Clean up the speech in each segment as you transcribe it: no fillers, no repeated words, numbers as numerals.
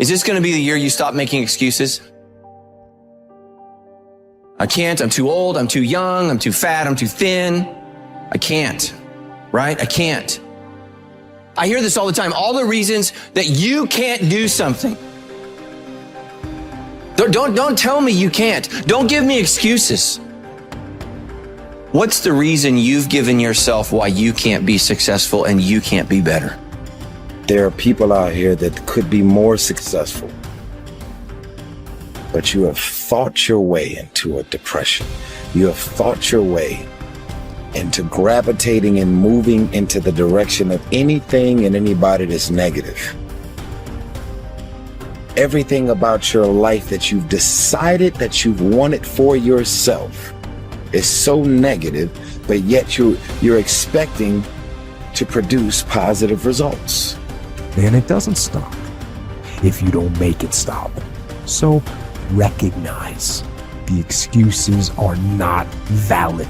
Is this going to be the year you stop making excuses? I can't, I'm too old, I'm too young, I'm too fat, I'm too thin. I can't, right? I can't. I hear this all the time, all the reasons that you can't do something. Don't tell me you can't. Don't give me excuses. What's the reason you've given yourself why you can't be successful and you can't be better? There are people out here that could be more successful, but you have thought your way into a depression. You have thought your way into gravitating and moving into the direction of anything and anybody that's negative. Everything about your life that you've decided that you've wanted for yourself is so negative, but yet you're expecting to produce positive results. And it doesn't stop if you don't make it stop. So recognize the excuses are not valid.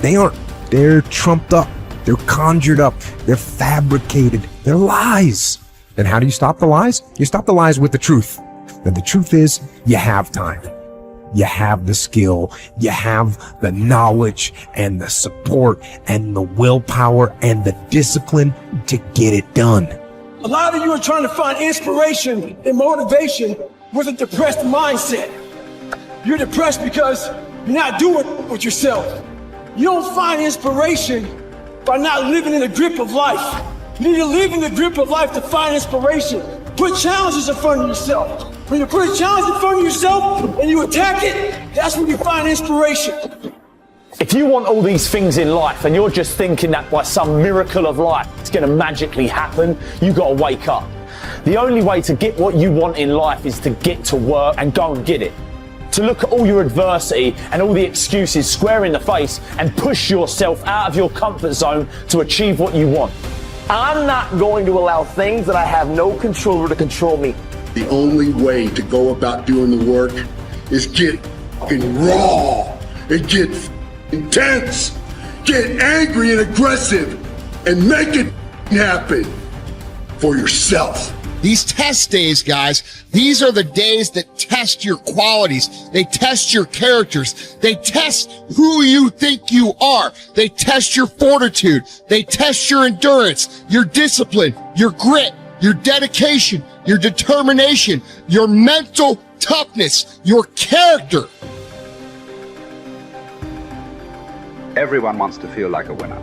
They aren't. They're trumped up. They're conjured up. They're fabricated. They're lies. And how do you stop the lies? You stop the lies with the truth. And the truth is, you have time. You have the skill. You have the knowledge and the support and the willpower and the discipline to get it done. A lot of you are trying to find inspiration and motivation with a depressed mindset. You're depressed because you're not doing with yourself. You don't find inspiration by not living in the grip of life. You need to live in the grip of life to find inspiration. Put challenges in front of yourself. When you put a challenge in front of yourself and you attack it, that's when you find inspiration. If you want all these things in life and you're just thinking that by some miracle of life it's going to magically happen, you got to wake up. The only way to get what you want in life is to get to work and go and get it. To look at all your adversity and all the excuses square in the face and push yourself out of your comfort zone to achieve what you want. I'm not going to allow things that I have no control over to control me. The only way to go about doing the work is get raw and get intense, get angry and aggressive, and make it happen for yourself. These test days, guys, these are the days that test your qualities. They test your characters. They test who you think you are. They test your fortitude. They test your endurance, your discipline, your grit, your dedication, your determination, your mental toughness, your character. Everyone wants to feel like a winner.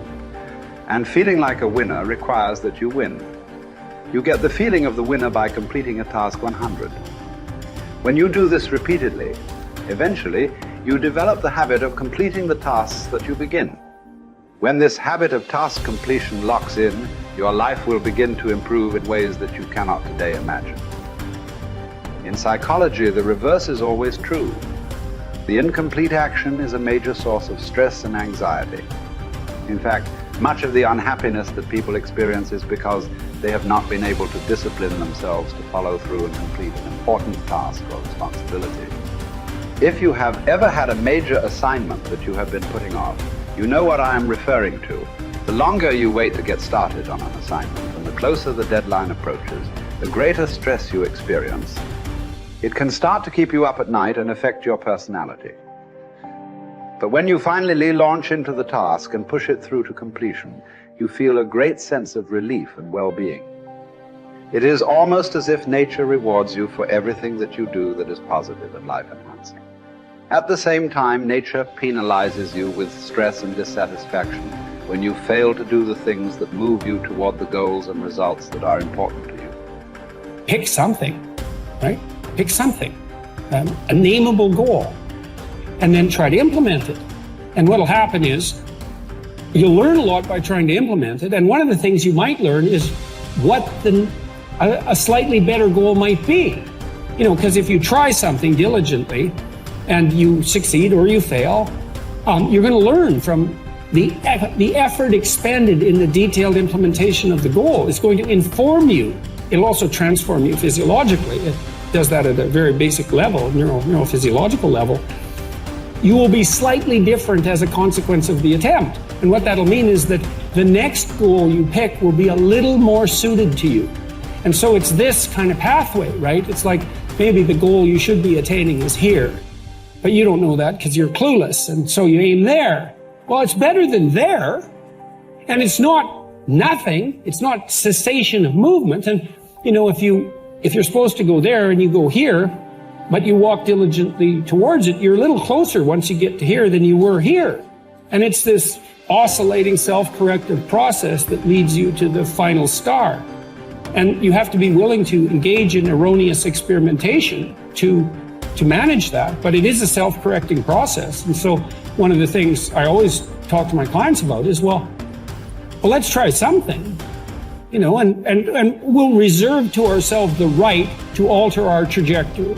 And feeling like a winner requires that you win. You get the feeling of the winner by completing a task 100. When you do this repeatedly, eventually you develop the habit of completing the tasks that you begin. When this habit of task completion locks in, your life will begin to improve in ways that you cannot today imagine. In psychology, the reverse is always true. The incomplete action is a major source of stress and anxiety. In fact, much of the unhappiness that people experience is because they have not been able to discipline themselves to follow through and complete an important task or responsibility. If you have ever had a major assignment that you have been putting off, you know what I am referring to. The longer you wait to get started on an assignment and the closer the deadline approaches, the greater stress you experience. It can start to keep you up at night and affect your personality. But when you finally launch into the task and push it through to completion, you feel a great sense of relief and well-being. It is almost as if nature rewards you for everything that you do that is positive and life-enhancing. At the same time, nature penalizes you with stress and dissatisfaction when you fail to do the things that move you toward the goals and results that are important to you. Pick something, right? Pick something, a nameable goal, and then try to implement it. And what'll happen is you'll learn a lot by trying to implement it. And one of the things you might learn is what a slightly better goal might be. You know, because if you try something diligently and you succeed or you fail, you're going to learn from the effort expended in the detailed implementation of the goal. It's going to inform you. It'll also transform you physiologically. It does that at a very basic level, neurophysiological level. You will be slightly different as a consequence of the attempt. And what that'll mean is that the next goal you pick will be a little more suited to you. And so it's this kind of pathway, right? It's like maybe the goal you should be attaining is here, but you don't know that because you're clueless. And so you aim there. Well, it's better than there. And it's not nothing. It's not cessation of movement. And, you know, if you're supposed to go there and you go here, but you walk diligently towards it, you're a little closer once you get to here than you were here. And it's this oscillating self-corrective process that leads you to the final star. And you have to be willing to engage in erroneous experimentation to manage that, but it is a self-correcting process. And so one of the things I always talk to my clients about is, well, let's try something, you know, and we'll reserve to ourselves the right to alter our trajectory.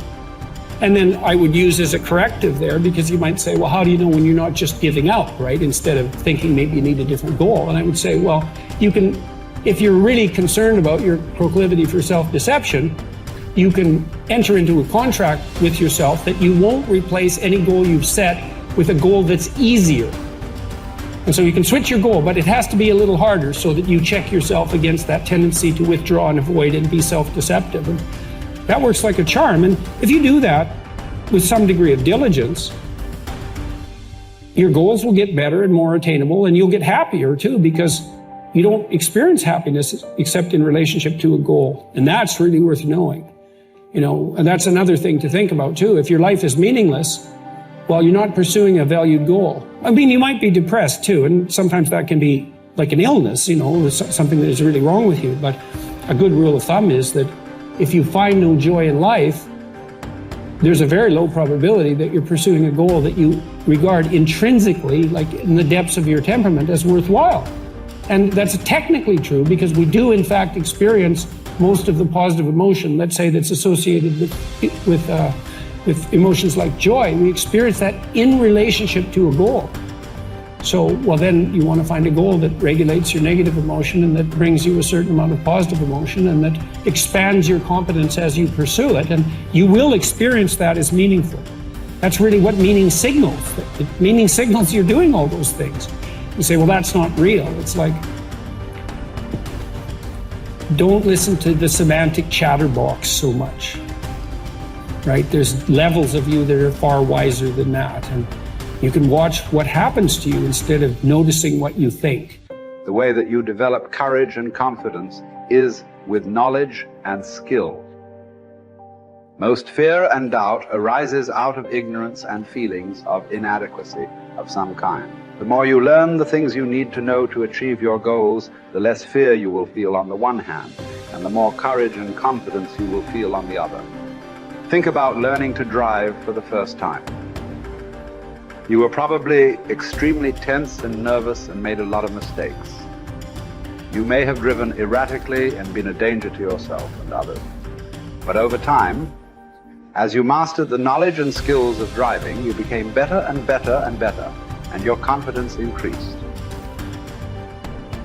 And then I would use as a corrective there, because you might say, well, how do you know when you're not just giving up, right? Instead of thinking maybe you need a different goal. And I would say, well, you can, if you're really concerned about your proclivity for self-deception, you can enter into a contract with yourself that you won't replace any goal you've set with a goal that's easier. And so you can switch your goal, but it has to be a little harder so that you check yourself against that tendency to withdraw and avoid and be self-deceptive. And that works like a charm. And if you do that with some degree of diligence, your goals will get better and more attainable, and you'll get happier too, because you don't experience happiness except in relationship to a goal. And that's really worth knowing. You know, and that's another thing to think about too. If your life is meaningless, well, you're not pursuing a valued goal. I mean, you might be depressed too, and sometimes that can be like an illness, you know, something that is really wrong with you. But a good rule of thumb is that if you find no joy in life, there's a very low probability that you're pursuing a goal that you regard intrinsically, like in the depths of your temperament, as worthwhile. And that's technically true, because we do in fact experience most of the positive emotion, let's say, that's associated with emotions like joy. We experience that in relationship to a goal. So, well, then you want to find a goal that regulates your negative emotion and that brings you a certain amount of positive emotion and that expands your competence as you pursue it. And you will experience that as meaningful. That's really what meaning signals. Meaning signals you're doing all those things. You say, well, that's not real. It's like, don't listen to the semantic chatterbox so much, right? There's levels of you that are far wiser than that. And you can watch what happens to you instead of noticing what you think. The way that you develop courage and confidence is with knowledge and skill. Most fear and doubt arises out of ignorance and feelings of inadequacy of some kind. The more you learn the things you need to know to achieve your goals, the less fear you will feel on the one hand, and the more courage and confidence you will feel on the other. Think about learning to drive for the first time. You were probably extremely tense and nervous and made a lot of mistakes. You may have driven erratically and been a danger to yourself and others. But over time, as you mastered the knowledge and skills of driving, you became better and better and better, and your confidence increased.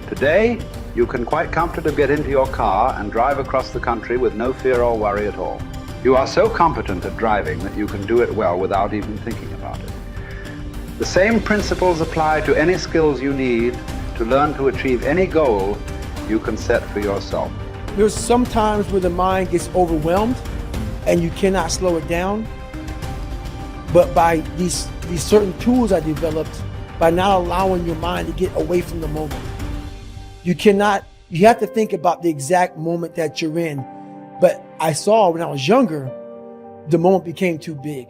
Today, you can quite comfortably get into your car and drive across the country with no fear or worry at all. You are so competent at driving that you can do it well without even thinking about it. The same principles apply to any skills you need to learn to achieve any goal you can set for yourself. There's some times where the mind gets overwhelmed and you cannot slow it down. But by these certain tools I developed, by not allowing your mind to get away from the moment. You have to think about the exact moment that you're in. But I saw when I was younger, the moment became too big.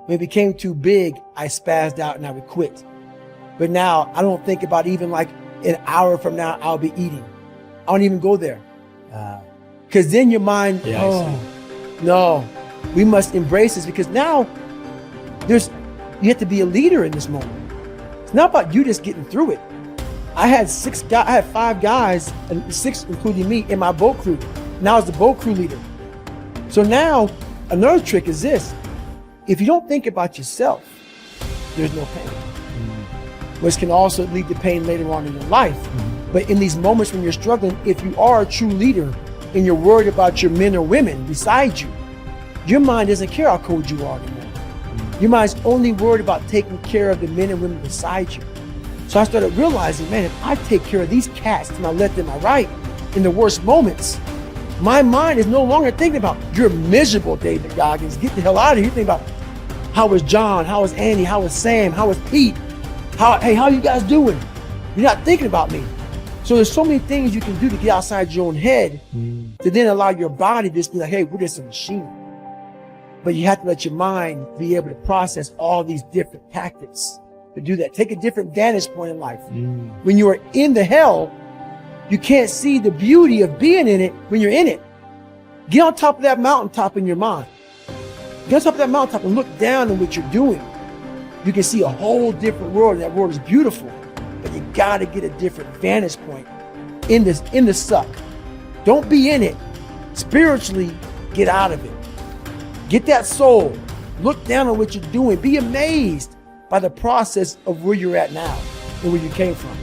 When it became too big, I spazzed out and I would quit. But now I don't think about even like an hour from now, I'll be eating. I don't even go there. Because then your mind, no, we must embrace this, because now you have to be a leader in this moment. It's not about you just getting through it. I had 5 guys, and 6 including me, in my boat crew. Now I was the boat crew leader. So now another trick is this. If you don't think about yourself, there's no pain. Which can also lead to pain later on in your life. But in these moments when you're struggling, if you are a true leader and you're worried about your men or women beside you, your mind doesn't care how cold you are anymore. Your mind's only worried about taking care of the men and women beside you. So I started realizing, man, if I take care of these cats to my left and my right in the worst moments, My mind is no longer thinking about, you're miserable, David Goggins. Get the hell out of here. You think about, how was John? How was Andy? How was Sam? How was Pete? Hey, how you guys doing? You're not thinking about me. So there's so many things you can do to get outside your own head to then allow your body to just be like, hey, we're just a machine. But you have to let your mind be able to process all these different tactics to do that. Take a different vantage point in life. When you are in the hell, you can't see the beauty of being in it when you're in it. Get on top of that mountaintop in your mind. Get on top of that mountaintop and look down on what you're doing. You can see a whole different world, and that world is beautiful. But you gotta get a different vantage point in the suck. Don't be in it. Spiritually, get out of it. Get that soul. Look down on what you're doing. Be amazed by the process of where you're at now and where you came from.